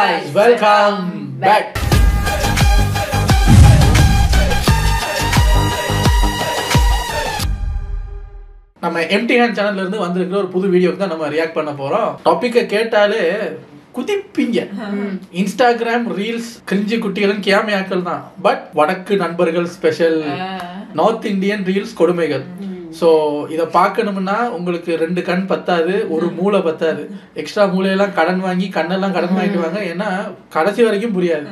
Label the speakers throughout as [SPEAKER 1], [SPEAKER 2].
[SPEAKER 1] guys, welcome back. நம்ம empty hand சேனல்ல இருந்து வந்திருக்கிற ஒரு புது வீடியோக்கு தான் நம்ம ரியாக்ட் பண்ண போறோம். டாபிக்கை கேட்டாலே குதிப்பீங்க. இன்ஸ்டாகிராம் ரீல்ஸ் கிரிஞ்சி குட்டிகளும் கியாமியாக்கள் தான். பட் வடக்கு நண்பர்கள் ஸ்பெஷல், நார்த் இந்தியன் ரீல்ஸ் கொடுமைகள். ஸோ இதை பார்க்கணும்னா உங்களுக்கு 2 கண் பத்தாது, ஒரு மூளை பத்தாது. எக்ஸ்ட்ரா மூளையெல்லாம் கடன் வாங்கி கண்ணெல்லாம் கடன் வாங்கிட்டு வாங்க. ஏன்னா கடைசி வரைக்கும் புரியாது.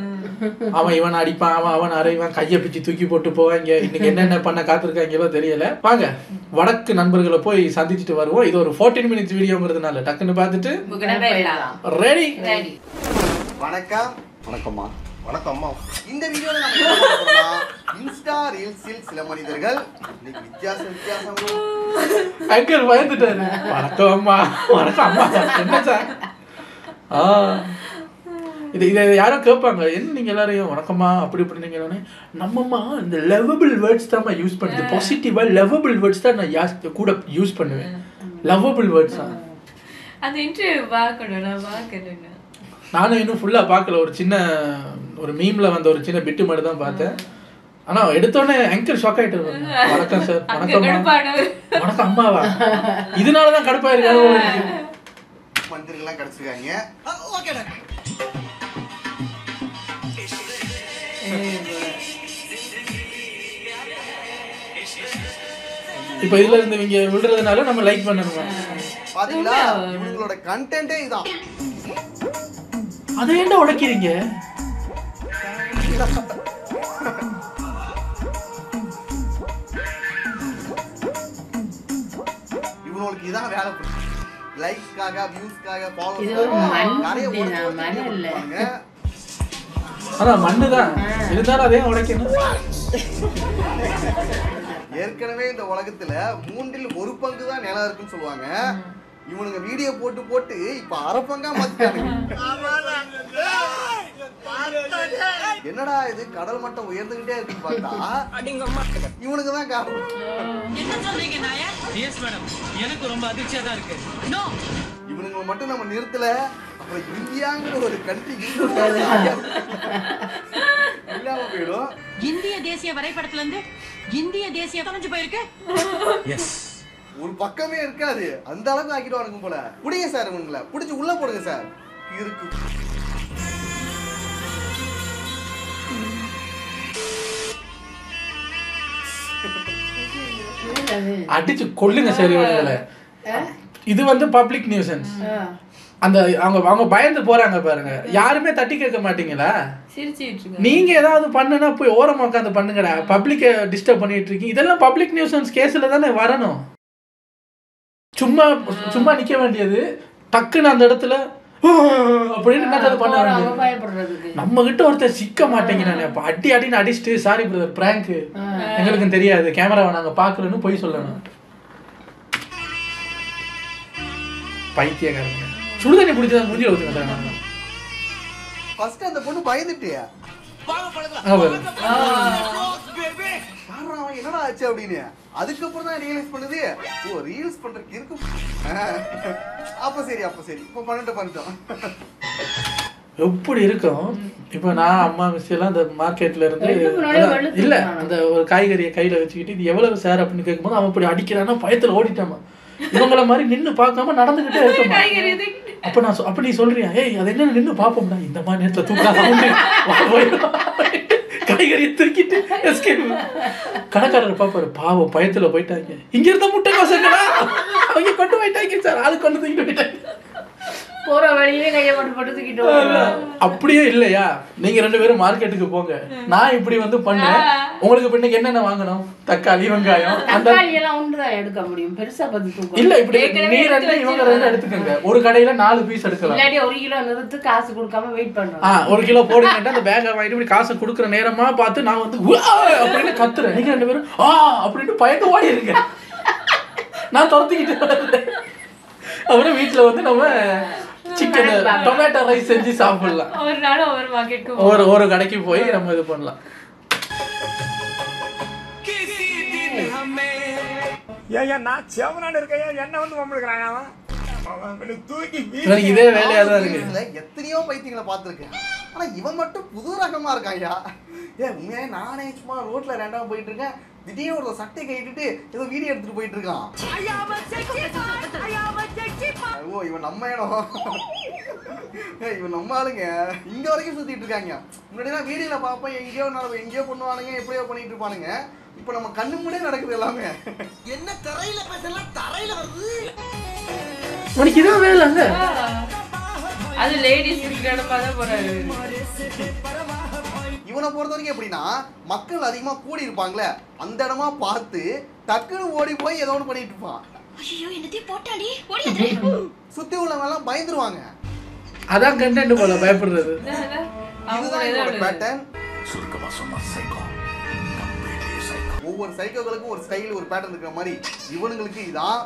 [SPEAKER 1] அவன் இவன் அடிப்பான், அவன் அரைவான், கையை பிச்சு தூக்கி போட்டு போவாங்க. இன்னைக்கு என்னென்ன பண்ண காத்திருக்காங்களோ தெரியல. வாங்க வடக்கு நண்பர்களை போய் சந்திச்சுட்டு வருவோம். இது ஒரு 14 மினிட்ஸ் வீடியோங்கிறதுனால டக்குன்னு பார்த்துட்டு ரெடி.
[SPEAKER 2] வணக்கம்.
[SPEAKER 3] வணக்கம்மா.
[SPEAKER 2] வணக்கம்மா. இந்த வீடியோல நம்ம என்ன பார்க்க போறோம்னா இன்ஸ்டா ரீல்ஸில் சில மனிதர்கள் இன்னைக்கு வித்தியாசம்
[SPEAKER 1] அங்கிள் பயந்துட்டாரு. வணக்கம் அம்மா. வணக்கம் அம்மா. என்ன சார்? இதை யாரோ கேட்பாங்க, என்ன நீங்க எல்லாரையும் வணக்கம்மா அப்படி இப்படி நீங்க நம்மம்மா இந்த லவ்வபிள் வேர்ட்ஸ் தான் யூஸ் பண்ணுது. பாசிட்டிவா லவ்வபிள் வேர்ட்ஸ் தான் நான் கூட யூஸ் பண்ணுவேன். லவ்வபிள் வேர்ட்ஸ் தான்.
[SPEAKER 4] அந்த இன்டர்வியூ பார்க்கணும், நான் பார்க்கணும்.
[SPEAKER 1] நானும் இன்னும் ஃபுல்லாக பார்க்கல. ஒரு மீம்ல வந்த ஒரு சின்ன பிட்டு மட்டும் தான் பார்த்தேன். ஆனால் எடுத்தோடனே ஆங்கர் ஷாக் ஆகிட்டு இருப்பாங்க. வணக்கம் சார், வணக்கம் வணக்கம் அம்மாவா? இதனால தான் கடுப்பாயிருக்காங்க.
[SPEAKER 2] மந்திரிகள்லாம் கிடச்சிருக்காங்க.
[SPEAKER 1] இப்போ இதுல இருந்து இவங்க விடுறதுனால நம்ம லைக் பண்ணணுமா?
[SPEAKER 2] பாத்தீங்களா, இவங்களோட கண்டென்ட்டே இதான்.
[SPEAKER 1] அதை ஏன்டா உடைக்கிறீங்க?
[SPEAKER 2] இவங்களுக்கு இதான் வேலை. லைக்ஸ்க்காக, வியூஸ்க்காக,
[SPEAKER 1] அதான் மண்ணு தான் இருந்தாலும் அதே உடைக்கணும்.
[SPEAKER 2] ஏற்கனவே இந்த உலகத்துல 3 1 பங்கு தான் நிலம் இருக்குன்னு சொல்லுவாங்க. இவனுங்க வீடியோ போட்டு போட்டு இப்ப 1/2 பங்கா மாத்திட்டாங்க. என்னடா இது, கடல் மட்டம் உயர்ந்துகிட்டே இருக்குன்னு பார்த்தா இவனுக்கு தான் காரணம்.
[SPEAKER 5] எனக்கு ரொம்ப அதிர்ச்சியா தான் இருக்கு.
[SPEAKER 2] இவனுங்க மட்டும் நம்ம நிறுத்தல, அப்புறம் இந்தியாங்கிற ஒரு கண்ட்ரி இல்லாம போயிடும்.
[SPEAKER 6] இந்திய தேசிய வரைபடத்துல இருந்து இந்திய தேசிய தொலைஞ்சு போயிருக்கு.
[SPEAKER 2] ஒரு பக்கமே இருக்காது, அந்த அளவுக்கு ஆக்கிடுவானுங்க போல. புடிங்க சார், இவனுங்கள புடிச்சு உள்ள போடுங்க சார். இருக்கு
[SPEAKER 1] அடிச்சு கொல்லுங்க சரி. இது பப்ளிக் நியூசன்ஸ். அந்த அவங்க பயந்து போறாங்க பாருங்க. யாருமே தட்டி கேட்க மாட்டீங்களா? நீங்க ஏதாவது பண்ணுனா போய் ஓரமா உட்காந்து பண்ணுங்கடா. பப்ளிக்க டிஸ்டர்ப் பண்ணிட்டு இருக்கீங்க. இதெல்லாம் பப்ளிக் நியூசன்ஸ் கேஸ்ல தானே வரணும். சும்மா சும்மா நிக்க வேண்டியது, டக்குன்னு அந்த இடத்துல அப்படின்னு பண்ண வேண்டியது. நம்ம கிட்ட ஒருத்தர் சிக்க மாட்டேங்கிறானே, அப்ப அடின்னு அடிச்சுட்டு சாரி பிரதர் பிராங்க் எங்களுக்கு தெரியாது, கேமராவை நாங்க பாக்கலன்னு போய் சொல்லணும். பைத்தியக்காரங்க. சுடுதண்ணி பிடிச்சதான் மூஞ்சில ஊத்துங்க சார்.
[SPEAKER 2] ஃபர்ஸ்ட் அந்த பொண்ணு பயந்துட்டியா? என்னடா ஆச்சு அப்படின்னு அதுக்கப்புறம் தான் ரியலைஸ் பண்ணுது. ஓ, ரீல்ஸ் பண்றதுக்கு இருக்கு. அப்ப சரி இப்ப பண்ணிட்டோம்.
[SPEAKER 1] எப்படி இருக்கும் இப்ப நான் அம்மா மிஸ்ஸெல்லாம் அந்த மார்க்கெட்ல இருந்து இல்ல அந்த ஒரு காய்கறியை கையில வச்சுக்கிட்டு இது எவ்வளவு சார் அப்படின்னு கேட்கும்போது அவன் இப்படி அடிக்கிறான்னா பயத்துல ஓடிட்டாமா. இவங்கள மாதிரி நின்னு பார்க்காம நடந்துகிட்டே இருக்கமா. அப்ப நீ சொல்றியா, ஏய் அது என்ன நின்னு பாப்போம்டா, இந்த மாதிரி நேரத்துல தூக்கா காய்கறியை தூக்கிட்டு கடைக்காரர் பாப்பாரு, பாவம் பயத்துல போயிட்டாங்க. இங்க இருந்த முட்டை கோசங்களா அவங்க கொண்டு போயிட்டாங்க சார், அது கொண்டு தூக்கிட்டு போயிட்டாங்க.
[SPEAKER 7] போற வழியிலே கையை போட்டு தூக்கிட்டு.
[SPEAKER 1] அப்படியே இல்லையா, நீங்க 2 பேரும் மார்க்கெட்டுக்கு போங்க, நான் இப்படி பண்ணேன். உங்களுக்கு பின்னுக்கு என்னென்ன வாங்கணும், தக்காளி வெங்காயம்
[SPEAKER 7] தக்காளி எல்லாம் ஒன்றுதான் எடுக்க முடியும், பெருசா பார்த்து
[SPEAKER 1] இல்ல. இப்படி நீ 2 இவங்க 2 எடுத்துக்கோங்க. ஒரு கடையில 4 பீஸ் எடுக்கலாம்.
[SPEAKER 7] இல்லாட்டி 1 கிலோ நிறுத்து காசு கொடுக்காம வெயிட் பண்றோம்.
[SPEAKER 1] 1 கிலோ போடுங்க. அந்த பேக்கை வாங்கிட்டு இப்படி காசு கொடுக்குற நேரமா பார்த்து நான் அப்படின்னு கத்துறேன். நீங்க 2 பேரும் அப்படின்னு பயந்து ஓடி இருங்க. நான் துரத்திக்கிட்டு அப்புறம் வீட்டுல நம்ம சிக்கன் டொமேட்டோ ரைஸ் செஞ்சு சாப்பிடலாம். ஒரு கடைக்கு போய் நம்ம இது பண்ணலாம்.
[SPEAKER 5] ஏன் நான் செவனாடு இருக்கையா என்ன வம்பளுக்குறாங்க அவன்?
[SPEAKER 1] இவனுக்கு இதே வேலையா தான் இருக்கு.
[SPEAKER 2] எத்தனையோ பைத்தியங்களை பார்த்துருக்கேன், ஆனா இவன் மட்டும் புது ரகமா இருக்காயா. உண்மையாவே நானே சும்மா ரோட்ல ரேண்டமா போயிட்டு இருக்கேன், திடீர்னு ஒரு சட்டை கட்டிட்டு ஏதோ வீடியோ எடுத்துட்டு போயிட்டு இருக்கான். ஓ இவன் நம்ம இடம், இவன் நம்ம ஆளுங்க இங்க வரைக்கும் சுத்திட்டு இருக்காங்க. முன்னாடிலாம் வீடியோல பார்ப்போம், எங்கேயோ பண்ணுவானுங்க, எப்படியோ பண்ணிட்டு இருப்பானுங்க. இப்ப நம்ம கண்ணு முன்னாடியே நடக்குது எல்லாமே. என்ன தரையில பேசலாம், தரையில வருது.
[SPEAKER 1] உனக்கு இதான் வேலைங்க.
[SPEAKER 4] அது லேடிஸ் இருக்கிற இடமா தான் போறாரு.
[SPEAKER 2] இவனை பொறுத்த வரைக்கும் எப்படின்னா, மக்கள் அதிகமா கூடி இருப்பாங்களே அந்த இடமா பார்த்து டக்குன்னு ஓடி போய் ஏதோ ஒன்று பண்ணிட்டு இருப்பான். சுத்தி உள்ளவங்க எல்லாம் பயந்துருவாங்க.
[SPEAKER 1] அதான் கண்டென்ட் போல பயப்படுறது.
[SPEAKER 2] இதுதான் இவனோட பேட்டர்ன். ஒவ்வொரு சைக்கோகளுக்கும் ஒரு ஸ்டைல், ஒரு பேட்டர்ன் இருக்கிற மாதிரி இவனுங்களுக்கு இதான்.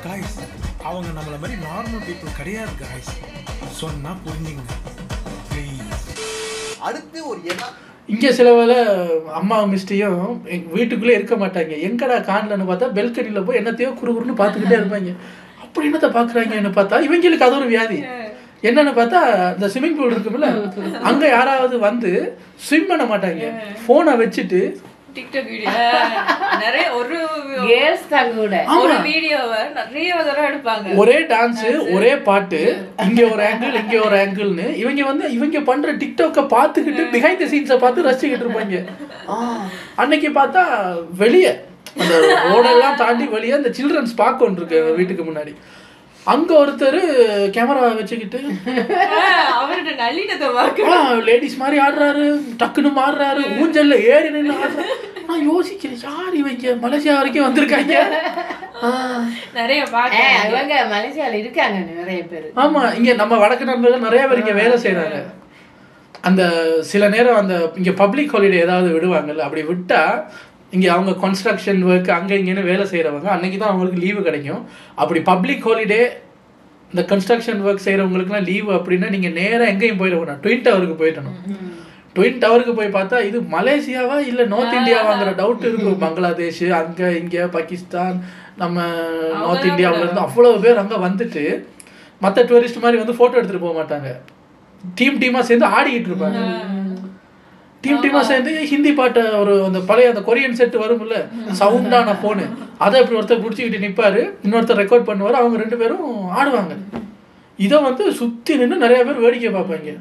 [SPEAKER 3] அவங்க நம்மள மாதிரி நார்மல் பீப்புள் கிடையாது गाइस, சொன்னா புரிஞ்சுங்க ப்ளீஸ்.
[SPEAKER 2] அடுத்து ஒரு
[SPEAKER 1] இங்க சில வேளை அம்மா மிஸ்டியும் வீட்டுக்குள்ளே இருக்க மாட்டாங்க. எங்கடா காணலன்னு பார்த்தா பெல்கனியில் போய் என்னத்தையோ குறுகுறுன்னு பார்த்துக்கிட்டே இருப்பாங்க. அப்படி என்னத்தை பார்க்குறாங்கன்னு பார்த்தா இவங்களுக்கு அது ஒரு வியாதி. என்னன்னு பார்த்தா இந்த ஸ்விம்மிங் பூல் இருக்குல்ல, அங்க யாராவது வந்து ஸ்விம் பண்ண மாட்டாங்க, போனை வச்சுட்டு
[SPEAKER 4] டிக்டாக் வீடியோ நிறைய ஒரு வீடியோவை நிறைய தடவை எடுப்பாங்க.
[SPEAKER 1] ஒரே டான்ஸ், ஒரே பாட்டு, இங்க ஒரு ஆங்கிள் இங்க ஒரு ஆங்கிள்னு இவங்க பண்ற டிக்டாக்க பார்த்துக்கிட்டு பிஹைண்ட் தி சீன்ஸை பார்த்து ரசிச்சுக்கிட்டு இருப்பாங்க. அன்னைக்கு பார்த்தா வெளியே அந்த ரோடெல்லாம் தாண்டி வெளியே அந்த சில்ட்ரன்ஸ் பார்க் ஒன்று இருக்கு வீட்டுக்கு முன்னாடி. அங்க ஒருத்தர் கேமரா வச்சுக்கிட்டு
[SPEAKER 4] அவரோட நல்லினத்தை பார்க்க
[SPEAKER 1] லேடிஸ் மாதிரி ஆடுறாரு, டக்குன்னு மாறுறாரு, ஊஞ்சல்ல ஏறி நின்று ஆடுறாரு. நான் யோசிக்கிறேன், யார் இவங்க மலேசியா வரைக்கும் வந்திருக்காங்க.
[SPEAKER 4] நிறைய
[SPEAKER 7] இவங்க மலேசியால இருக்காங்க நிறைய பேர்.
[SPEAKER 1] ஆமா, இங்க நம்ம வடக்கு நண்பர்கள் நிறைய பேர் இங்க வேலை செய்யறாங்க. அந்த சில நேரம் அந்த இங்க பப்ளிக் ஹாலிடே ஏதாவது விடுவாங்கல்ல, அப்படி விட்டா இங்க அவங்க கன்ஸ்ட்ரக்ஷன் ஒர்க் அங்க இங்கன்னு வேலை செய்யறவங்க அன்னைக்கு தான் அவங்களுக்கு லீவு கிடைக்கும். அப்படி பப்ளிக் ஹாலிடே இந்த கன்ஸ்ட்ரக்ஷன் ஒர்க் செய்யறவங்களுக்குலாம் லீவு அப்படின்னா நீங்க நேரம் எங்கேயும் போயிடணும், ட்வின் டவருக்கு போயிடணும். ட்வின் டவருக்கு போய் பார்த்தா இது மலேசியாவா இல்லை நார்த் இந்தியாவாங்கிற டவுட் இருக்கும். பங்களாதேஷ், அங்கே இங்கே பாகிஸ்தான், நம்ம நார்த் இந்தியாவில் இருந்து அவ்வளோ பேர் அங்கே வந்துட்டு மற்ற டூரிஸ்ட் மாதிரி வந்து ஃபோட்டோ எடுத்துகிட்டு போக மாட்டாங்க. டீமாக சேர்ந்து ஆடிக்கிட்டு இருப்பாங்க. டீமாக சேர்ந்து ஹிந்தி பாட்டை ஒரு அந்த பழைய அந்த கொரியன் செட் வரும்ல சவுண்டான ஃபோனு, அதை இப்படி ஒருத்தர் பிடிச்சிக்கிட்டு நிற்பார், இன்னொருத்தர் ரெக்கார்ட் பண்ணுவார், அவங்க ரெண்டு பேரும் ஆடுவாங்க. இதை வந்து சுற்றி நின்று நிறைய பேர் வேடிக்கை பார்ப்பாங்க.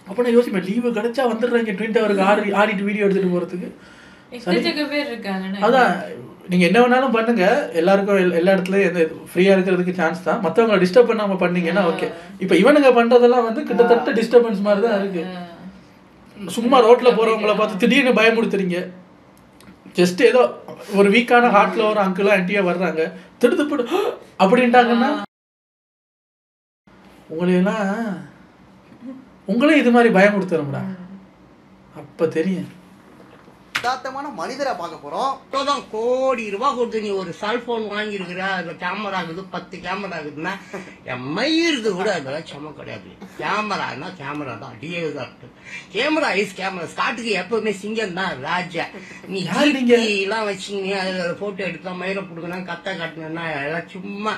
[SPEAKER 1] அப்போ நான் யோசிப்பேன், லீவு கிடைச்சா வந்துடுறாங்க ட்வின் டவருக்கு ஆடிட்டு வீடியோ எடுத்துகிட்டு போகிறதுக்கு. அதான் நீங்கள் என்ன வேணாலும் பண்ணுங்க, எல்லாருக்கும் எல்லா இடத்துலையும் எந்த ஃப்ரீயாக இருக்கிறதுக்கு சான்ஸ் தான். மற்றவங்களை டிஸ்டர்ப் பண்ணாமல் பண்ணீங்கன்னா ஓகே. இப்போ இவனுங்க பண்ணுறதெல்லாம் வந்து கிட்டத்தட்ட டிஸ்டர்பன்ஸ் மாதிரி தான் இருக்குது. சும்மா ரோட்டில் போகிறவங்கள பார்த்து திடீர்னு பயமுடுத்துறீங்க. ஜஸ்ட் ஏதோ ஒரு வீக்கான ஹார்ட்டில் ஒரு அங்கிளோ ஆன்ட்டியோ வர்றாங்க, திடுத்து அப்படின்ட்டாங்கன்னா உங்களே இது மாதிரி பயமுடுத்துறோம்டா, அப்போ தெரியும்.
[SPEAKER 2] யதார்த்தமான மனிதரை பார்க்க போறோம்.
[SPEAKER 8] இப்போதான் கோடி ரூபாய் கொடுத்து நீ ஒரு செல்போன் வாங்கியிருக்கிற, அதுல கேமரா இருக்குது, 10 கேமரா இருக்குதுன்னா மயிர்து கூட அதெல்லாம் சும்மா கிடையாது. கேமரானா கேமரா தான், டிஎஸ்ஆர் கேமரா இஸ் கேமரா. ஸ்காட்டுக்கு எப்பவுமே சிங்கம் தான் ராஜா. நீ எல்லாம் வச்சுங்க, அதுல போட்டோ எடுத்தா மயிரை பிடுக்கணும், கத்த காட்டணும்னா எல்லாம் சும்மா.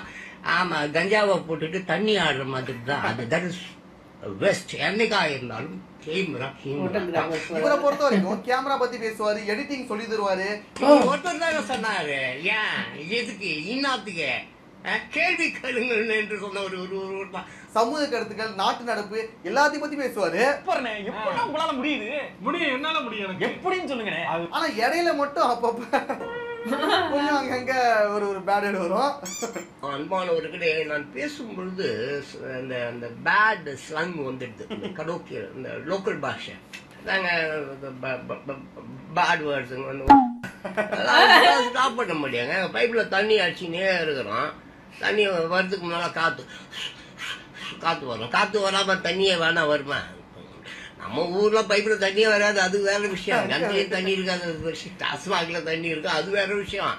[SPEAKER 8] ஆமா, கஞ்சாவை போட்டுட்டு தண்ணி ஆடுற மாதிரி தான் அது. That is west. என்னைக்கா இருந்தாலும்
[SPEAKER 2] இவரை பொறுத்த வரைக்கும் கேமரா பத்தி பேசுவாரு, எடிட்டிங் சொல்லி தருவாரு.
[SPEAKER 8] ஒருத்தர் தாங்க சொன்னாரு, ஏன் எதுக்கு இன்னாத்துக்கு கேள்வி கேளுங்கள் என்று சொன்ன ஒரு
[SPEAKER 2] சமூக கருத்துக்கள், நாட்டு நடப்பு எல்லாத்தையும் பத்தி பேசுவாரு.
[SPEAKER 5] உங்களால முடியுது, என்னால முடியும், எப்படின்னு சொல்லுங்க.
[SPEAKER 2] ஆனா இடையில மட்டும் அப்பப்ப கொஞ்சம் அங்கங்க ஒரு பேட் வரும்.
[SPEAKER 8] அன்பானவர்களே, நான் பேசும்பொழுது அந்த பேட் ஸ்லங் வந்துடுது, இந்த கடோக்கிய இந்த லோக்கல் பாஷை நாங்க பேட் வேர்ட்ஸ் ஸ்டாப் பண்ண முடியாங்க. பைப்ல தண்ணி அடிச்சுனே இருக்கிறோம். தண்ணி வர்றதுக்கு முன்னால காத்து வரும். காத்து வராம தண்ணியே வேணா வருமா? நம்ம ஊர்ல பைப்ல தண்ணியே வராது, அது வேற விஷயம். கங்கையும் தண்ணி இருக்காது, டாஸ்மாக்ல தண்ணி இருக்கு, அது வேற விஷயம்.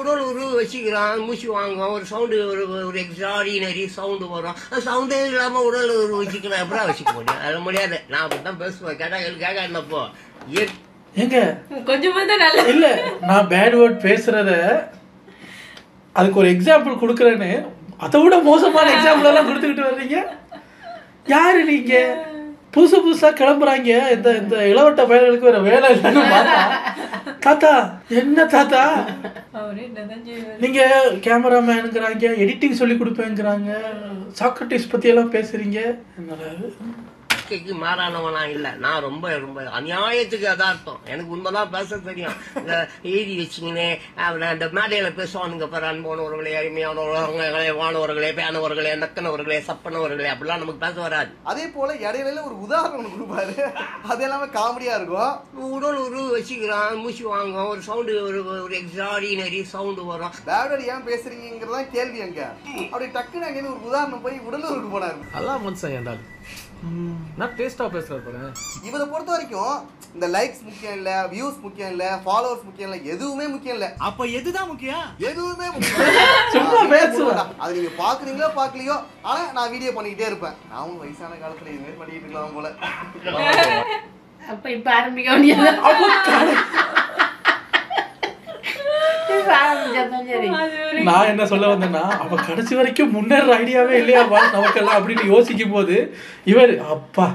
[SPEAKER 8] உடல் உருவ வச்சுக்கிறான், மூச்சு வாங்குவோம், ஒரு சவுண்டு ஒரு எக்ஸ்ட்ராடினரி சவுண்டு வரும். சவுண்டே இல்லாம உடல் உருவ வச்சுக்கலாம், எப்படா வச்சுக்க முடியும்? அது முடியாது. நான் அப்படித்தான் பேசுவேன். கேட்டா கேட்க என்னப்போ
[SPEAKER 1] எங்க
[SPEAKER 4] கொஞ்சமா தான் நல்ல
[SPEAKER 1] இல்ல, நான் பேட் வேர்ட் பேசுறத அதுக்கு ஒரு எக்ஸாம்பிள் கொடுக்குறேன்னு அதை விட மோசமான எக்ஸாம்பிள் எல்லாம் கொடுத்துக்கிட்டு வர்றீங்க. யாரு நீங்க? புதுசா கிளம்புறாங்க. இந்த இளவட்ட பயல்களுக்கு வேற வேலை இல்லைன்னு பார்த்தா, தாத்தா என்ன தாத்தா நீங்க கேமராமேனுங்கிறாங்க, எடிட்டிங் சொல்லி கொடுப்பேங்கிறாங்க, சாக்ரட்டிஸ் பத்தி எல்லாம் பேசுறீங்க.
[SPEAKER 8] மாறானவனா இல்ல, நான் ரொம்ப ரொம்ப அநியாயத்துக்கு அதார்த்தம். எனக்கு உண்மைதான் பேச தெரியும். இந்த எழுதி வச்சுக்கினே இந்த மேடையில பேசுவானுங்க பாரு, அன்போனவர்களே, அருமையானவர்களே, வானவர்களே, பேனவர்களே, நக்கனவர்களே, சப்பனவர்களே, அப்படிலாம் நமக்கு பேச வராது.
[SPEAKER 2] அதே போல இடையில ஒரு உதாரணம் கொடுப்பாரு, அது எல்லாமே காமெடியா இருக்கும்.
[SPEAKER 8] உடல் ஒரு வச்சுக்கிறான், மூச்சு வாங்கும், ஒரு சவுண்டு, ஒரு எக்ஸாடினரி சவுண்டு வரும்.
[SPEAKER 2] பேடர் ஏன் பேசுறீங்கிறதா கேள்வி. அங்க அப்படி டக்குன்னு அங்கே ஒரு உதாரணம் போய் உடலூருக்கு போனாரு.
[SPEAKER 5] அதான் மனுஷன் ஏண்டாது நான் டேஸ்டா பேசுறேன் பாரு.
[SPEAKER 2] இவரை பொறுத்த வரைக்கும் இந்த லைக்ஸ் முக்கியம் இல்ல, வியூஸ் முக்கியம் இல்ல, ஃபாலோவர்ஸ் முக்கியம் இல்ல, எதுவுமே முக்கியம் இல்ல.
[SPEAKER 3] அப்ப எதுதான் முக்கியம்?
[SPEAKER 2] எதுவுமே முக்கியம். அது நீங்க பாக்குறீங்களோ பாக்கலையோ, ஆனா நான் வீடியோ பண்ணிக்கிட்டே இருப்பேன். நானும் வயசான காலத்துல இதுமாதிரி பண்ணிட்டு இருக்கலாம் போல.
[SPEAKER 7] அப்ப இப்ப ஆரம்பிக்க முடியாது.
[SPEAKER 1] நான் என்ன சொல்ல வந்தேன்னா, அவ கடைசி வரைக்கும் முன்னேற ஐடியாவே இல்லையா நமக்கெல்லாம் அப்படின்னு யோசிக்கும் போது இவர் அப்பா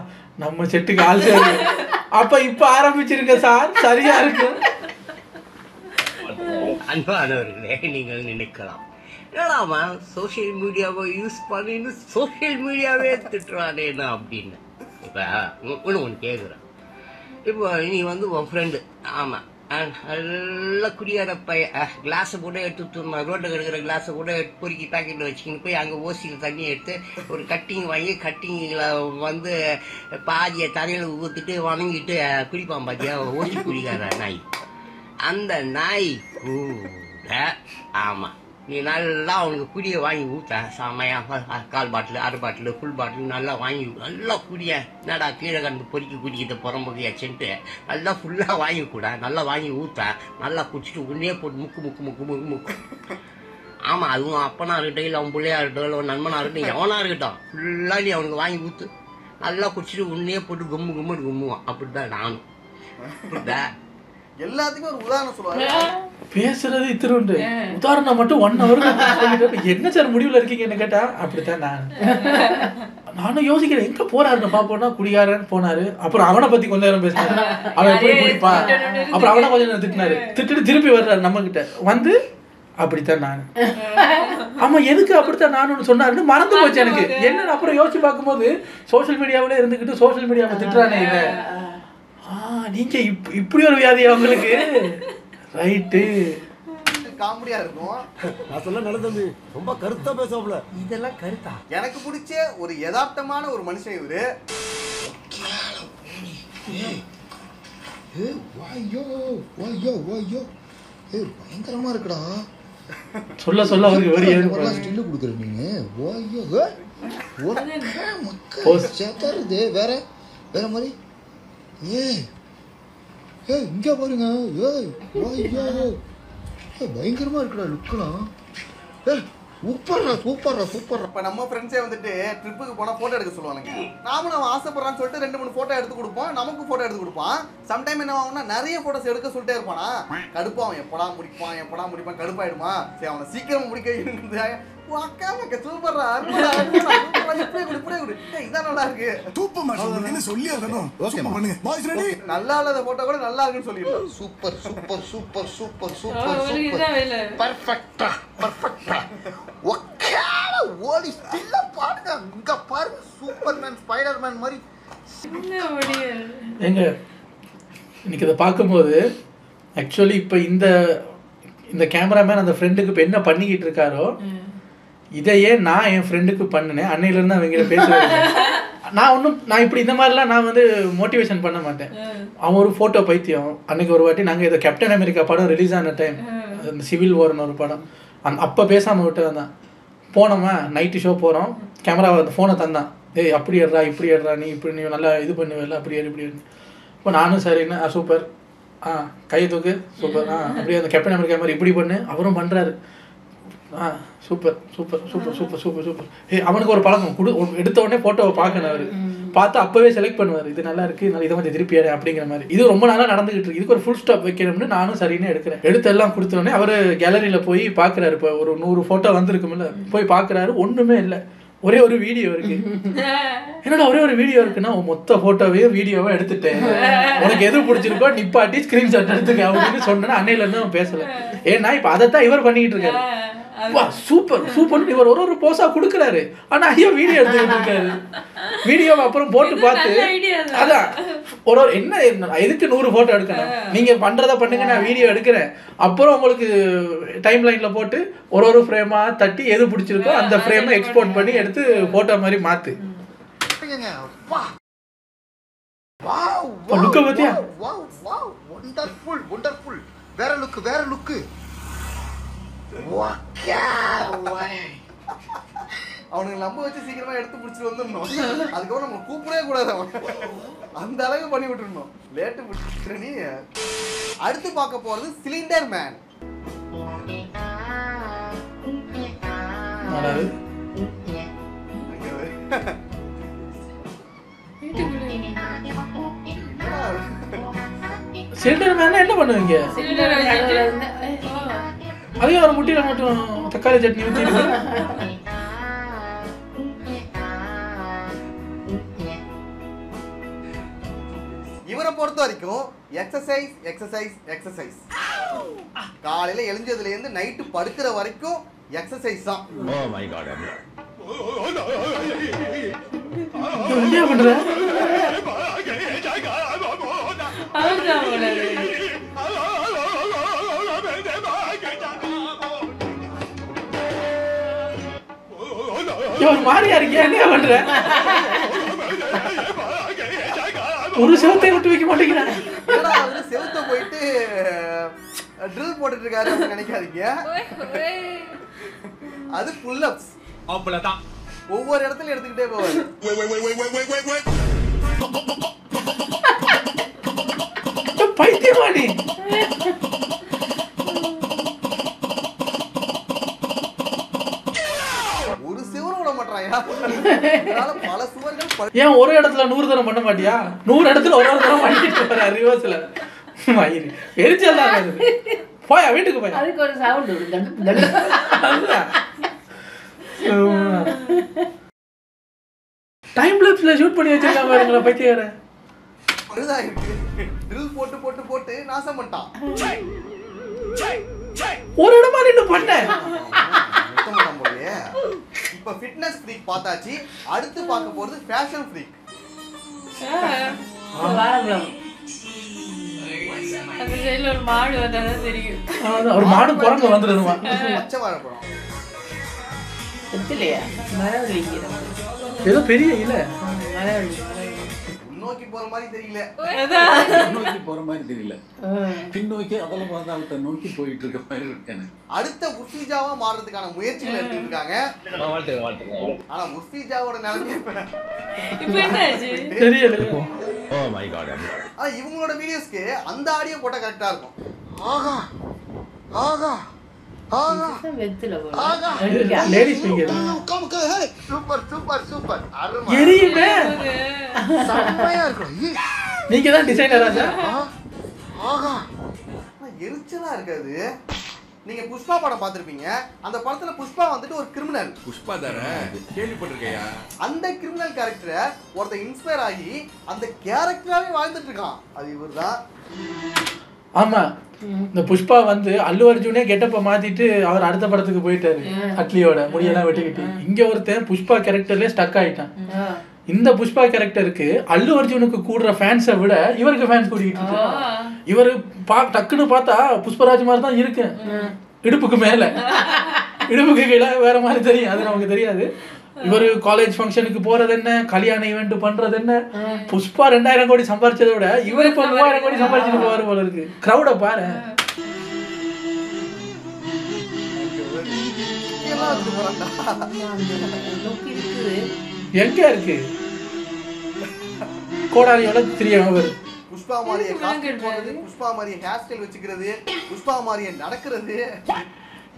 [SPEAKER 1] நம்ம செட்டுக்கு ஆள் சேரு, அப்ப இப்ப ஆரம்பிச்சிருங்க சார், சரியா இருக்கு.
[SPEAKER 8] அன்பானவர்களே, நீங்கள் நினைக்கலாம் என்னடாமா சோசியல் மீடியாவை யூஸ் பண்ணின்னு சோசியல் மீடியாவே திட்டுறானேனா அப்படின்னு. இப்ப ஒன்று கேட்குறேன். இப்போ நீ வந்து உன் ஃப்ரெண்டு, ஆமா நல்லா குடியார கிளாஸை கூட எடுத்து ரோட்டில் கிடக்கிற கிளாஸை கூட பொறுக்கி பேக்கெட்டில் வச்சுக்கின்னு போய் அங்கே ஓசியில் தண்ணி எடுத்து ஒரு கட்டிங் வாங்கி கட்டிங்கில் வந்து பாதியை தலையில் ஊற்றிட்டு வணங்கிட்டு குடிப்பான் பாத்தியா ஓசி குடிக்காத நாய். அந்த நாய் கூட ஆமாம் நீ நல்லா அவனுக்கு குடியை வாங்கி ஊற்ற செம்மையா, கால் பாட்டில், அரை பாட்டில், ஃபுல் பாட்டில் நல்லா வாங்கி நல்லா குடிய. என்னடா கீழே கண்டு பொறுக்கி குடிக்கிட்ட புறம்புகையாச்சுன்ட்டு நல்லா ஃபுல்லாக வாங்கி கூட நல்லா வாங்கி ஊற்ற நல்லா குடிச்சிட்டு உடனே போட்டு முக்கு முக்கு முக்கு முக்கு முக்கு. ஆமாம், அதுவும் அப்பனா இருக்கட்டும், இல்லை அவன் பிள்ளையா இருக்கட்டும், இல்லை நண்பனா இருக்கட்டும், எவனா இருக்கட்டும், ஃபுல்லாக நீ அவனுக்கு வாங்கி ஊற்று நல்லா குடிச்சிட்டு உடனே போட்டு கும்மு கும்முன்னு கும்முவான். அப்படிதான் நானும். அப்படிதான்
[SPEAKER 2] எல்லாத்துக்கும் ஒரு உதாரணம் சொல்லுவாங்க.
[SPEAKER 1] பேசுறது இத்திருண்டு உதாரணம் மட்டும் 1 hour என்ன சார் முடிவுல இருக்கீங்கன்னு கேட்டா, அப்படித்தான் நானும் யோசிக்கிறேன். எங்க போறாருன்னு பாப்போம்னா குடிகாரன்னு போனாரு. அப்புறம் அவனை பத்தி கொஞ்ச நேரம் பேசினாரு, அவன் எப்படி குடிப்பா. அப்புறம் அவனை கொஞ்ச நேரம் திட்டினாரு, திட்டுட்டு திருப்பி வர்றாரு நம்ம கிட்ட வந்து அப்படித்தான் நான். ஆமா, எதுக்கு அப்படித்தான் நானும் சொன்னாருன்னு மறந்து போச்சு எனக்கு. என்ன அப்புறம் யோசிச்சு பார்க்கும்போது சோசியல் மீடியாவில இருந்துகிட்டு சோசியல் மீடியாவை திட்டுறானே இவ. நீங்க இப்படி ஒரு வியாதியா உங்களுக்கு? ரைட்டு,
[SPEAKER 2] காமெடியா இருக்கும்.
[SPEAKER 3] நான் சொல்ல நடந்தது ரொம்ப கருத்தா பேசுவாப்ல.
[SPEAKER 2] இதெல்லாம் கருத்தா? எனக்கு பிடிச்ச ஒரு யதார்த்தமான ஒரு மனுஷன் இவரு.
[SPEAKER 9] பயங்கரமா இருக்குடா.
[SPEAKER 1] சொல்ல சொல்ல அவருக்கு வெறி ஏறும்.
[SPEAKER 9] ஸ்டில் குடுக்குற நீங்க வேற வேற மாதிரி. இங்க பாருங்க, பயங்கரமா இருக்குடா லுக்கெல்லாம். சூப்பர்ரா சூப்பர்ரா சூப்பர்.
[SPEAKER 2] இப்போ நம்ம ஃப்ரெண்ட்ஸே வந்துட்டு ட்ரிப்புக்கு போனால் ஃபோட்டோ எடுக்க சொல்லுவாங்க. நாமளும் அவன் ஆசைப்படுறான்னு சொல்லிட்டு 2-3 ஃபோட்டோ எடுத்து கொடுப்போம், நமக்கு ஃபோட்டோ எடுத்து கொடுப்பான். சம்டைம் என்ன ஆகும்னா நிறைய ஃபோட்டோஸ் எடுக்க சொல்லிட்டே இருப்பானா, கடுப்பான். எப்படா முடிப்பான் கடுப்பாயிடுமா. சரி அவனை சீக்கிரம் முடிக்க அக்கா மக்கா சூப்பர்ரா, அருமையா இப்படியே கொடு. இதான் நல்லா இருக்கு. நல்லா இல்லாத ஃபோட்டோ கூட நல்லா இருக்குன்னு சொல்லிடுவோம்.
[SPEAKER 9] Super super super super super super பர்ஃபெக்ட்டா பர்ஃபெக்ட்டா. ஓடி ஸ்டில்ல பாருங்க, இங்க பாருங்க, சூப்பர்மேன் ஸ்பைடர்மேன் மாதிரி.
[SPEAKER 1] ஏங்க இன்னைக்கு இதை பார்க்கும்போது ஆக்சுவலி இப்போ இந்த கேமராமேன் அந்த ஃப்ரெண்டுக்கு இப்போ என்ன பண்ணிக்கிட்டு இருக்காரோ இதையே நான் என் ஃப்ரெண்டுக்கு பண்ணினேன். அன்னையிலேருந்து அவங்ககிட்ட பேசுவேன். நான் இப்படி இந்த மாதிரிலாம் நான் வந்து மோட்டிவேஷன் பண்ண மாட்டேன். அவன் ஒரு ஃபோட்டோ பைத்தியம். அன்னைக்கு ஒரு வாட்டி நாங்கள் இதை கேப்டன் அமெரிக்கா படம் ரிலீஸ் ஆன டைம், அந்த சிவில் வார்னு ஒரு படம், அப்போ பேசாமல் விட்டு வந்தான். போனோமா, நைட்டு ஷோ போகிறோம், கேமராவை அந்த ஃபோனை தந்தான். அப்படி ஏறா இப்படி ஏறா, நீ இப்படி நீ நல்லா இது பண்ணுவேல, அப்படி ஏறி இப்படி ஏறி. இப்போ நானும் சரிண்ணா சூப்பர், கையை தூக்கு சூப்பர், அப்படியே அந்த கேப்டன் அமெரிக்கா மாதிரி இப்படி பண்ணு. அவரும் பண்ணுறாரு, super super super super super super. அவனுக்கு ஒரு பழக்கம் எடுத்த உடனே ஃபோட்டோவை பார்க்கணும். அவர் பார்த்து அப்பவே செலக்ட் பண்ணுவார், இது நல்லா இருக்கு, இதை கொஞ்சம் திருப்பி எடு அப்படிங்கிற மாதிரி. இது ரொம்ப நாளாக நடந்துகிட்டு இருக்கு. இதுக்கு ஒரு ஃபுல் ஸ்டாப் வைக்கணும்னு நானும் சரின்னு எடுக்கிறேன். எடுத்து எல்லாம் கொடுத்தோடனே அவர் கேலரியில் போய் பார்க்குறாரு. இப்போ ஒரு 100 ஃபோட்டோ வந்திருக்குமில்ல, போய் பார்க்குறாரு, ஒன்றுமே இல்லை, ஒரே ஒரு வீடியோ இருக்கு. என்னடா ஒரே ஒரு வீடியோ இருக்குன்னா, மொத்த போட்டோவையும் வீடியோவை எடுத்துட்டேன், உனக்கு எது பிடிச்சிருக்கோ நிப்பாட்டி ஸ்கிரீன்ஷாட் எடுத்துக்க அப்படின்னு சொன்னா அன்னையில இருந்து அவன் பேசல. ஏன்னா இப்ப அதைத்தான் இவர் பண்ணிட்டு இருக்காரு. சூப்பர் சூப்பர் இவர் ஒரு போஸா கொடுக்குறாரு, ஆனா ஐயோ வீடியோ எடுத்துக்கிட்டு இருக்காரு. வீடியோவை அப்புறம் போட்டு பார்த்து அதான் ஒரு என்ன எதுக்கு 100 போட்டோ எடுக்கணும், நீங்க பண்றத பண்ணுங்க, நான் வீடியோ எடுக்கிறேன், அப்புறம் உங்களுக்கு டைம் லைன்ல போட்டு ஒரு ஃப்ரேமா தட்டி எது பிடிச்சிருக்கோ அந்த ஃப்ரேமை எக்ஸ்போர்ட் பண்ணி எடுத்து போட்டோ மாதிரி மாத்து. லுக்க பத்தியா?
[SPEAKER 9] Wonderful wonderful. வேற லுக் வேற லுக்.
[SPEAKER 2] அவனுக்கு நம்ப வச்சு சீக்கிரமா எடுத்து பிடிச்சிட்டு வந்துடணும். அதுக்கப்புறம் நம்ம கூப்பிடவே கூடாது, அவன் அந்த அளவுக்கு பண்ணி விட்டுருணும். லேட்டு பிடிச்சிட்டு நீ. அடுத்து பார்க்க போறது சிலிண்டர் மேன்.
[SPEAKER 1] சிலிண்டர் மேன் என்ன பண்ணுவீங்க? அதையும் ஒரு முட்டியில மட்டும் தக்காளி சட்னி ஊற்றி
[SPEAKER 2] இவரை பொறுத்த வரைக்கும் எக்ஸசைஸ் எக்ஸசைஸ் எக்ஸசைஸ். காலையில எழுஞ்சதுல இருந்து நைட்டு படுக்கிற வரைக்கும் எக்ஸசைஸ் தான்.
[SPEAKER 1] என்ன பண்ற? மாறியா இருக்கியா? என்ன பண்ற? ஒரு செவத்தை விட்டு வைக்க மாட்டேங்கிறான்.
[SPEAKER 2] செவத்தை போயிட்டு ட்ரில் போட்டுட்டு இருக்காரு நினைக்காதீங்க. அது புல் அப்ஸ்.
[SPEAKER 5] அவ்வளவுதான்.
[SPEAKER 2] ஒவ்வொரு இடத்துல எடுத்துக்கிட்டே போவாரு.
[SPEAKER 1] பைத்தியமாடி.
[SPEAKER 2] ஒரு சிவரும் விட மாட்டாயா? பல சுவர்கள்.
[SPEAKER 1] ஏன் ஒரு இடத்துல 100 தரம் பண்ண மாட்டியா? 100 இடத்துல ஒரு தரம் பண்ணிட்டு வர ரிவர்ஸ்ல. மயிறு எரிச்சல் தான் வருது. போயா வீட்டுக்கு போய்.
[SPEAKER 7] அதுக்கு ஒரு சவுண்ட்
[SPEAKER 1] டைம் லேப்ஸ்ல ஷூட் பண்ணி வச்சிருக்காங்க பாருங்களா பைத்தியக்கார.
[SPEAKER 2] அதுதான் இருக்கு. ட்ரில் போட்டு போட்டு போட்டு நாசம் பண்ணிட்டான்.
[SPEAKER 1] ஒரு இடமா நின்னு பண்ண.
[SPEAKER 2] இப்ப ஃபிட்னஸ் ஃப்ரீக் பார்த்தாச்சு. அடுத்து பார்க்க போறது ஃபேஷன் ஃப்ரீக்.
[SPEAKER 4] அந்த சைடுல ஒரு மாடு வந்தாதான் தெரியும்.
[SPEAKER 1] ஒரு மாடு குரங்கு வந்துடுமா?
[SPEAKER 2] பச்சை வாழைப்பழம்
[SPEAKER 7] இல்லையா? மரவள்ளி
[SPEAKER 1] ஏதோ பெரிய இல்ல
[SPEAKER 2] முன்னோக்கி போற மாதிரி தெரியல.
[SPEAKER 10] நோக்கி போற மாதிரி தெரியல. பின்னோக்கி அதெல்லாம் பார்த்தாலும் நோக்கி போயிட்டு இருக்க மாதிரி இருக்கேன்.
[SPEAKER 2] அடுத்த உர்ஃபிஜாவா மாறதுக்கான முயற்சிகள் எடுத்துட்டு இருக்காங்க. ஆனா உர்ஃபிஜாவோட நிலைமை
[SPEAKER 4] இப்போ என்ன ஆச்சு
[SPEAKER 1] தெரியல.
[SPEAKER 10] Oh my God.
[SPEAKER 2] ஆனா இவங்களோட வீடியோஸ்க்கு அந்த ஆடியோ போட்டா கரெக்டா இருக்கும்.
[SPEAKER 9] ஆகா ஆகா ஆகா
[SPEAKER 7] வெத்துல போல
[SPEAKER 9] ஆகா.
[SPEAKER 1] Ladies finger.
[SPEAKER 9] Super super super. அருமை.
[SPEAKER 1] எரியுமே.
[SPEAKER 9] செம்மையா இருக்கு.
[SPEAKER 1] நீங்க தான் டிசைனரா சார்?
[SPEAKER 9] ஆகா.
[SPEAKER 2] எரிச்சலா இருக்காது. நீங்க புஷ்பா படம் பார்த்திருப்பீங்க. அந்த படத்துல புஷ்பா வந்துட்டு ஒரு கிரிமினல்.
[SPEAKER 10] புஷ்பா தானே? கேள்விப்பட்டிருக்கையா?
[SPEAKER 2] அந்த கிரிமினல் கேரக்டரை ஒருத்தர் இன்ஸ்பயர் ஆகி அந்த கேரக்டராவே வாழ்ந்துட்டு இருக்கான். அது இவர்தான்.
[SPEAKER 1] ஆமா, இந்த புஷ்பா வந்து அல்லு அர்ஜுனே கெட்டப்ப மாத்திட்டு அவர் அடுத்த படத்துக்கு போயிட்டாரு. அட்லியோட முடியெல்லாம் வெட்டிக்கிட்டு. இங்க ஒருத்தன் புஷ்பா கேரக்டர்லயே ஸ்டக் ஆயிட்டான். இந்த புஷ்பா கேரக்டருக்கு அல்லு அர்ஜுனுக்கு கூடுற ஃபேன்ஸை விட இவருக்கு ஃபேன்ஸ் கூடிக்கிட்டு இருக்கு. இவரு டக்குன்னு பார்த்தா புஷ்பராஜ் மாதிரி தான் இருக்கு. இடுப்புக்கு மேல இடுப்புக்கு கீழே வேற மாதிரி தெரியும். அது நமக்கு தெரியாது. இவர் காலேஜ் ஃபங்க்ஷனுக்கு போறது என்ன, கல்யாண ஈவெண்ட் பண்றது என்ன. புஷ்பா 2000 கோடி சம்பாரிச்சதை விட இவர் இப்ப 3000 கோடி சம்பாரிச்சுட்டு போவாரு போல இருக்கு. கிரௌட பாரு. எங்க இருக்கு கோடாரியோட தெரியாம
[SPEAKER 2] புஷ்பா மாதிரியே காஸ்டியூம் போடுறது, புஷ்பா மாதிரியே ஹேர் ஸ்டைல் வச்சுக்கிறது, புஷ்பா மாதிரியே நடக்கிறது,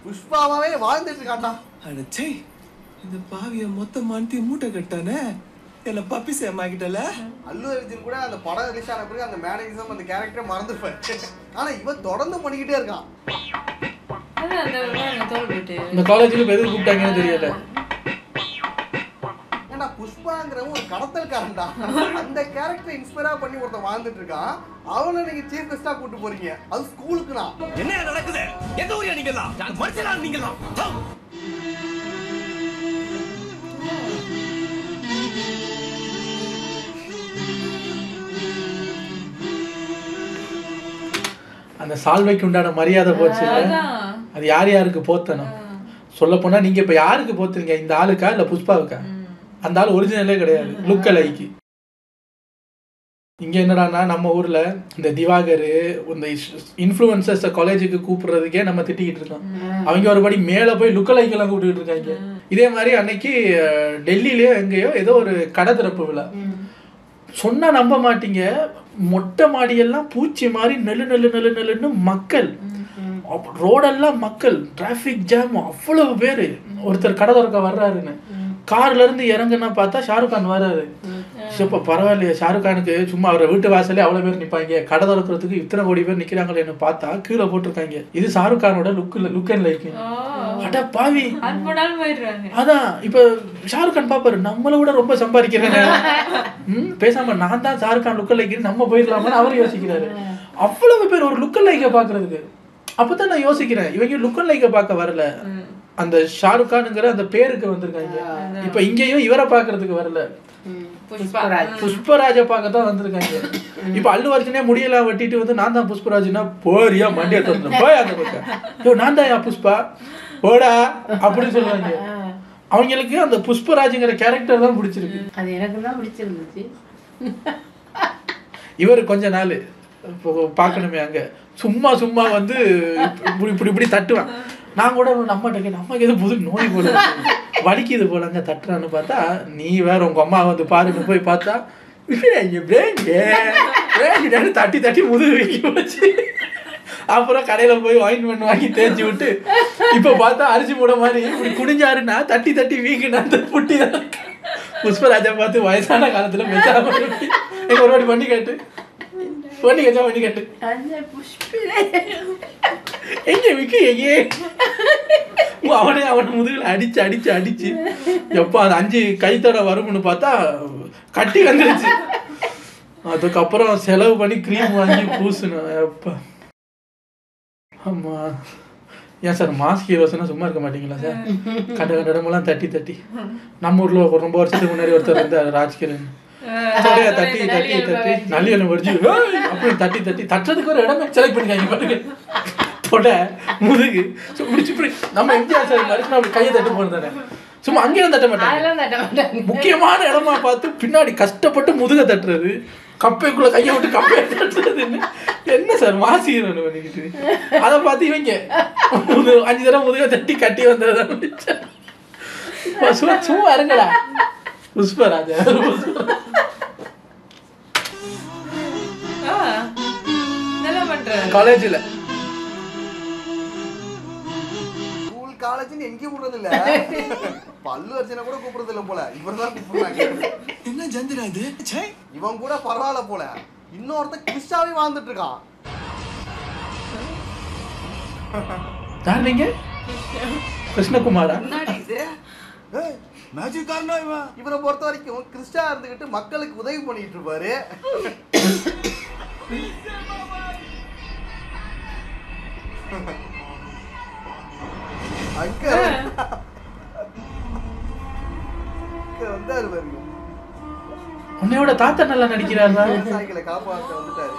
[SPEAKER 2] புஷ்பாவே வாழ்ந்துட்டு இருக்காண்டா.
[SPEAKER 3] அடச்சே, இந்த பாவிய மொத்த மாட்டி மூட்டை கட்டானே. என்ன பப்பி சேமாக்கிட்டல.
[SPEAKER 2] அல்லு அர்ஜுன் கூட அந்த படம் ரிலீஸ் ஆன பிறகு அந்த மேனேஜிசம் அந்த கேரக்டரை மறந்துருப்பாரு. ஆனா இவன் தொடர்ந்து பண்ணிக்கிட்டே இருக்கான்.
[SPEAKER 1] இந்த காலேஜ்ல எதுக்கு கூப்பிட்டாங்கன்னு தெரியல.
[SPEAKER 2] ஏன்னா புஷ்பாங்கிறவன் ஒரு கடத்தல்காரன்டா. அந்த கேரக்டரை இன்ஸ்பயரா பண்ணி ஒருத்தன் வாழ்ந்துட்டு இருக்கான். அவனை நீங்க சீஃப் கெஸ்டா கூட்டு போறீங்க. அது ஸ்கூலுக்குனா
[SPEAKER 5] என்ன நடக்குது? எந்த ஊரியா நீங்கலாம்? மனுஷனா நீங்கலாம்?
[SPEAKER 1] அந்த சால்வைக்கு உண்டான மரியாதை போச்சு. அது யார் யாருக்கு போத்தணும் சொல்ல போனா நீங்க இப்ப யாருக்கு போத்துறீங்க? இந்த ஆளுக்கா இல்ல புஷ்பாவுக்கா? அந்த ஆள் ஒரிஜினலே கிடையாது, லுக்கலைக்கு. இங்க என்னடான்னா நம்ம ஊர்ல இந்த திவாகர் இந்த இன்ஃப்ளூயன்சர்ஸ் காலேஜுக்கு கூப்பிடுறதுக்கே நம்ம திட்டிக்கிட்டு இருக்கோம். அவங்க ஒருபடி மேல போய் லுக்கலைக்கெல்லாம் கூப்பிட்டு இருக்காங்க. இதே மாதிரி அன்னைக்கு டெல்லியிலயோ எங்கேயோ ஏதோ ஒரு கடை திறப்பு விழா சொன்னா நம்ப மாட்டீங்க. மொட்டை மாடியெல்லாம் பூச்சி மாதிரி நெல்லுன்னு மக்கள், ரோடெல்லாம் மக்கள், டிராஃபிக் ஜாம், அவ்வளவு பேரு. ஒருத்தர் கடை திறக்க வர்றாருன்னு கார்ல இருந்து இறங்குன்னா பார்த்தா ஷாருக் கான் வர்றாரு. இப்போ பரவாயில்லையே, ஷாருக் கானுக்கு சும்மா அவரை வீட்டு வாசலே அவ்வளோ பேர் நிற்பாங்க, கடை திறக்கிறதுக்கு இத்தனை கோடி பேர் நிற்கிறாங்களேன்னு பார்த்தா கீழே போட்டிருக்காங்க இது ஷாருக் கானோட லுக் அண்ட் லைக். அட பாவி, அதான் இப்போ ஷாருக் கான் பாப்பாரு நம்மளை விட ரொம்ப சம்பாதிக்கிறேன்னு பேசாம நான் தான் Shahrukh Khan look and like நம்ம போயிடலாமான்னு அவர் யோசிக்கிறாரு. அவ்வளவு பேர் ஒரு லுக் அண்ட் லைக்கை பாக்குறதுக்கு. அப்பதான் நான் யோசிக்கிறேன், இவங்க லுக் அண்ட் லைக்கை பார்க்க வரல, அந்த ஷாருக் கானுங்கிற அந்த பேருக்கு வந்திருக்காங்க. இப்ப இங்கேயும் இவரை பாக்குறதுக்கு வரல, புஷ்பராஜ பார்க்கத்தான் வந்திருக்காங்க. இப்ப அல்லு அர்ஜுனே முடியெல்லாம் வெட்டிட்டு வந்து நான் தான் புஷ்பராஜ்னா போறியா மண்டியா தந்து போய் அந்த பக்கம் நான் தான் புஷ்பா போடா அப்படின்னு சொல்லுவாங்க. அவங்களுக்கு அந்த புஷ்பராஜுங்கிற கேரக்டர் தான் பிடிச்சிருக்கு.
[SPEAKER 7] அது எனக்கு தான் பிடிச்சிருந்துச்சு.
[SPEAKER 1] இவர் கொஞ்ச நாள் பார்க்கணுமே அங்க சும்மா சும்மா வந்து இப்படி தட்டுவான். நான் கூட நமக்கு எது புது நோய் போல வலிக்குது போல அங்க தட்டுறான்னு பார்த்தா நீ வேற உங்க அம்மா வந்து பாருன்னு போய் பார்த்தா தட்டி தட்டி முதுகு வைக்க போச்சு. அப்புறம் கடையில போய் ஆயின்மெண்ட் வாங்கி தேய்ச்சி விட்டு இப்ப பார்த்தா அரிசி மூட மாதிரி இப்படி குடிஞ்சாருன்னா தட்டி தட்டி வீக்குனா அந்த புட்டி தான். புஷ்பராஜா பார்த்து வயசான காலத்துல மெச்சாம எங்க ஒரு வாட்டி பண்ணி கேட்டு எங்க விக்கு எங்கே அவன் முதுகுல அடிச்சு எப்ப அது 5 கைத்தட வரும்னு பார்த்தா கட்டி வந்துருச்சு. அதுக்கப்புறம் செலவு பண்ணி கிரீம் வாங்கி பூசணும். எப்ப ஆமா ஏன் சார் மாஸ்க் ஹீரோஸ்னா சும்மா இருக்க மாட்டீங்களா சார்? கண்ட இடமெல்லாம் தட்டி நம்ம ஊர்ல ரொம்ப வருஷத்துக்கு முன்னாடி ஒருத்தர் இருந்தார் ராஜ்கிரண், தட்டி நல்லியெல்லாம் வடிச்சு அப்படி தட்டி தட்டுறதுக்கு ஒரு இடமே செலக்ட் பண்ணிக்காங்க. தொட முதுகு இப்படி நம்ம எம்ஜிஆர் சார் மாதிரி அப்படி கையை தட்டு போன தானே, சும்மா அங்கேயும் தட்ட மாட்டாங்க. முக்கியமான இடமா பார்த்து பின்னாடி கஷ்டப்பட்டு முதுக தட்டுறது, கப்பைக்குள்ள கையை விட்டு கப்பையை தட்டுறதுன்னு என்ன சார் மாசிக்கிறோன்னு பண்ணிக்கிட்டு அதை பார்த்து இவங்க 5 தடவை முதுக தட்டி கட்டி வந்ததான் சும்மா இருங்கடா புஷ்பராஜா. காலேஜ்ல
[SPEAKER 2] ஸ்கூல் காலேஜ்னு எங்கேயும் விடுறது இல்ல, பல்லு அர்ச்சனை கூட கூப்பிடுறது இல்ல போல, இவர்தான் கூப்பிடுறாங்க.
[SPEAKER 3] என்ன ஜந்திரா இது?
[SPEAKER 2] இவன் கூட பரவாயில்ல போல, இன்னொருத்த கிறிஸ்டாவே வாழ்ந்துட்டு இருக்கான்.
[SPEAKER 1] யார் நீங்க? கிருஷ்ணகுமாரா?
[SPEAKER 2] இவரை பொறுத்த வரைக்கும் கிறிஸ்டா இருந்துகிட்டு மக்களுக்கு உதவி பண்ணிட்டு இருப்பாரு. அங்க வந்தாரு பாருங்க,
[SPEAKER 1] உன்னையோட தாத்தா நல்லா நடிக்கிறாரா?
[SPEAKER 2] விவசாயிகளை காப்பாற்ற வந்துட்டாரு.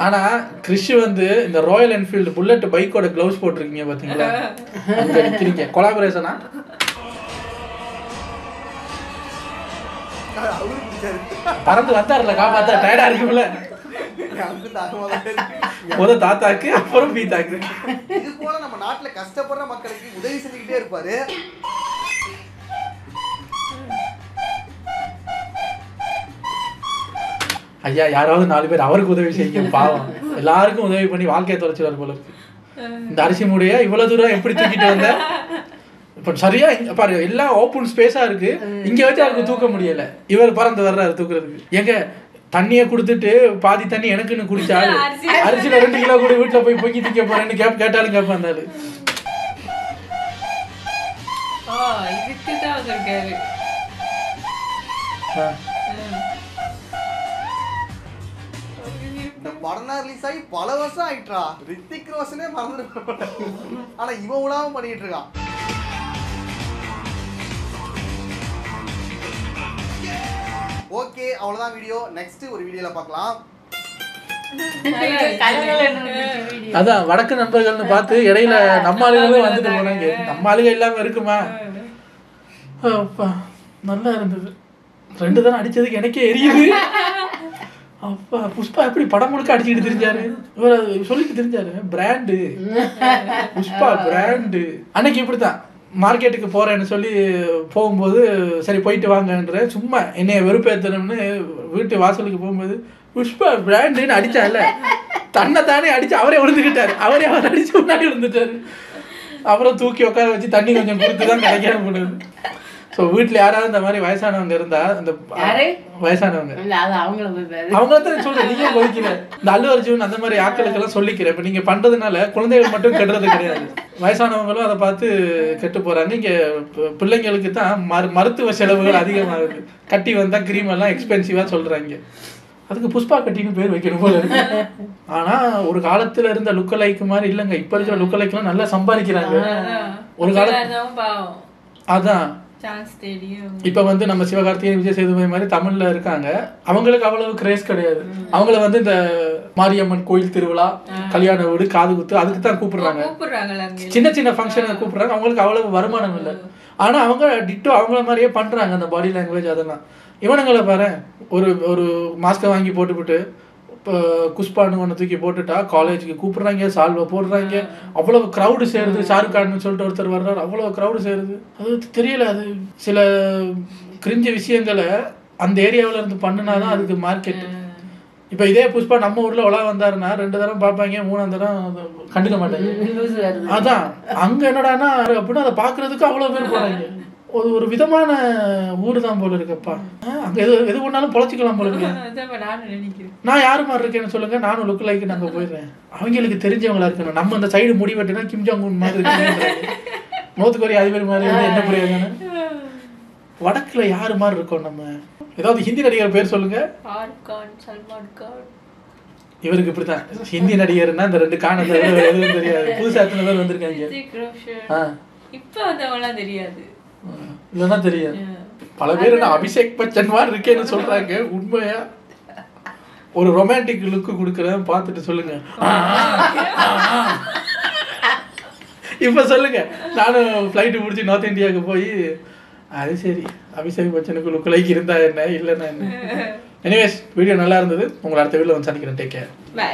[SPEAKER 1] ஆனா கிறிஷ் வந்து இந்த ராயல் என்ஃபீல்டு புல்லட் பைக்கோட கிளவுஸ் போட்டிருக்கீங்க பாத்தீங்களா? அங்க நிக்கிறீங்க கொலாபரேஷனா? பறந்து வந்தாருல காப்பாத்தா, டயர்டா இருக்குல்ல முத தாத்தாக்கு அப்புறம் பீத்தாக்கு.
[SPEAKER 2] இது போல நம்ம நாட்டுல கஷ்டப்படுற மக்களுக்கு உதவி செஞ்சுக்கிட்டே இருப்பாரு.
[SPEAKER 1] ஐயா யாராவது 4 பேர் அவருக்கு உதவி செய்யுங்க பாவம். எல்லாருக்கும் உதவி பண்ணி வாழ்க்கையை தொலைச்சிடுவார் போல இருக்கு. இந்த அரிசி மூடைய இவ்வளவு தூரம் எப்படி தூக்கிட்டு வந்த? இப்ப சரியா பாரு, எல்லாம் ஓப்பன் ஸ்பேஸா இருக்கு, இங்க வச்சு அவருக்கு தூக்க முடியல. இவர் பறந்து வர்றாரு தூக்குறதுக்கு. எங்க தண்ணியை கொடுத்துட்டு பாதி தண்ணி எனக்குன்னு குடிச்சாரு, அரிசியில 2 கிலோ கூட வீட்டுல போய் பொங்கி திக்க போறேன்னு கேட்டாலும் கேட்பான் அந்த ஆளு.
[SPEAKER 4] இதுக்குதான் வந்திருக்காரு.
[SPEAKER 2] இந்த படம் ரிலீஸ் ஆகி பல வருஷம் ஆயிட்டா, ரித்திக் ரோஷனே மறந்துட்டு ஆனா இவன் உலாம பண்ணிட்டு இருக்கான். ஓகே, அவ்வளவுதான் வீடியோ. நெக்ஸ்ட் ஒரு வீடியோல பார்க்கலாம்.
[SPEAKER 1] அதான் வடக்கு நண்பர்கள்னு பார்த்து இடையில நம்ம ஆளுகளும் வந்துட்டு போனாங்க. நம்ம ஆளுக இல்லாம இருக்குமா? அப்பா நல்லா இருந்தது. 2 தானே அடிச்சதுக்கு எனக்கே எரியுது. அப்பா புஷ்பா எப்படி படம் முழுக்க அடிச்சுக்கிட்டு தெரிஞ்சாரு, இவர் சொல்லிட்டு தெரிஞ்சாரு பிராண்டு புஷ்பா பிராண்டு. அன்னைக்கு இப்படித்தான் மார்க்கெட்டுக்கு போறேன்னு சொல்லி போகும்போது சரி போயிட்டு வாங்கன்ற சும்மா என்னைய வெறுப்பேற்றணும்னு வீட்டு வாசலுக்கு போகும்போது புஷ்பா பிராண்டுன்னு அடிச்சால, தன்னை தானே அடிச்சு அவரே விழுந்துக்கிட்டாரு. அவர் அடிச்சு முன்னாடி விழுந்துட்டாரு. அப்புறம் தூக்கி உட்கார வச்சு தண்ணி கொஞ்சம் கொடுத்து தான் கிடைக்காம போடுது. ஸோ வீட்டில் யாராவது இந்த மாதிரி வயசானவங்க இருந்தா, இந்த வயசானவங்க அவங்கள தான் சொல்றேன், நீங்க கொதிக்கிற இந்த அல்லு அர்ஜுன் அந்த மாதிரி ஆட்களுக்கெல்லாம் சொல்லிக்கிறேன். இப்போ நீங்க பண்றதுனால குழந்தைகள் மட்டும் கெட்டுறது கிடையாது, வயசானவங்களும் அதை பார்த்து கெட்டு போறாங்க. இங்க பிள்ளைங்களுக்கு தான் மருத்துவ செலவுகள் அதிகமாகுது. கட்டி வந்தா கிரீம் எல்லாம் எக்ஸ்பென்சிவா சொல்றாங்க. அதுக்கு புஷ்பா கட்டின்னு பேர் வைக்கணும் போல இருக்கு. ஆனா ஒரு காலத்துல இருந்த லுக்கலைக்கு மாதிரி இல்லைங்க. இப்ப இருக்கிற லுக்கலைக்கெல்லாம் நல்லா சம்பாதிக்கிறாங்க. ஒரு காலத்துல அதான் இப்ப வந்து நம்ம சிவகார்த்திகேயன், விஜய் சேதுபதி மாதிரி தமிழ்ல இருக்காங்க. அவங்களுக்கு அவ்வளவு கிரேஸ் கிடையாது. அவங்கள வந்து இந்த மாரியம்மன் கோயில் திருவிழா, கல்யாண வீடு, காது குத்து அதுக்கு தான் கூப்பிடுறாங்க. சின்ன சின்ன ஃபங்க்ஷனுக்கு கூப்பிடுறாங்க. அவங்களுக்கு அவ்வளவு வருமானம் இல்லை. ஆனா அவங்க டிட்டோ அவங்கள மாதிரியே பண்றாங்க அந்த பாடி லாங்குவேஜ் அதெல்லாம். இவனுங்களை பாரு, ஒரு மாஸ்கை வாங்கி போட்டுவிட்டு இப்போ குஷ்பான்னு ஒன்று தூக்கி போட்டுட்டா காலேஜுக்கு கூப்பிடுறாங்க, சால்வை போடுறாங்க, அவ்வளவு க்ரௌடு சேருது. ஷாருக் கான்னு சொல்லிட்டு ஒருத்தர் வர்றாரு, அவ்வளோ க்ரௌடு சேருது. அது தெரியல, அது சில கிரிஞ்ச விஷயங்களை அந்த ஏரியாவில் இருந்து பண்ணினாதான் அதுக்கு மார்க்கெட்டு. இப்போ இதே புஷ்பா நம்ம ஊரில் உலா வந்தாருன்னா 2 தரம் பார்ப்பாங்க, 3ஆம் தரம் கண்டுக்க மாட்டாங்க. அதான் அங்கே என்னடானா அப்படின்னா அதை பார்க்கறதுக்கு அவ்வளோ பேர் போகிறாங்க. ஒரு விதமான ஊர் தான் போல இருக்குப்பா. அங்கே எது ஒன்றாலும் பொழைச்சிக்கலாம் போல இருக்கு. நான் யாரு மாதிரி இருக்கேன்னு சொல்லுங்க, நானும் லுக் லைக் நாங்கள் போயிடுறேன். அவங்களுக்கு தெரிஞ்சவங்களா இருக்கணும். நம்ம அந்த சைடு முடி வெட்டினா கிம் ஜாங் உன் மாதிரி இருக்கு, நோர்த் கொரியா அதிபர் மாதிரி வந்து என்ன புரியாதுன்னு. வடக்குல யாரு மாதிரி இருக்கோம் நம்ம? ஏதாவது ஹிந்தி நடிகர் பேர் சொல்லுங்க. இவருக்கு இப்படித்தான் ஹிந்தி நடிகர்னா இந்த 2 காண எதுவும் தெரியாது. புதுசா எத்தனை பேர் வந்திருக்காங்க. இல்லைன்னா தெரியாது. பல பேர் நான் அபிஷேக் பச்சன் மாதிரி இருக்கேன்னு சொல்றாங்க. உண்மையா ஒரு ரொமான்டிக் லுக்கு கொடுக்குறேன், பார்த்துட்டு சொல்லுங்க. இப்ப சொல்லுங்க, நானும் ஃப்ளைட்டு முடிச்சு நார்த் இந்தியாவுக்கு போய் அது சரி அபிஷேக் பச்சனுக்கு லுக் லைக் இருந்தா என்ன இல்லைன்னா என்ன. எனிவேஸ் வீடியோ நல்லா இருந்தது. உங்களை அடுத்த வீடியோல வந்து சந்திக்கிறேன். Take care.
[SPEAKER 4] பை.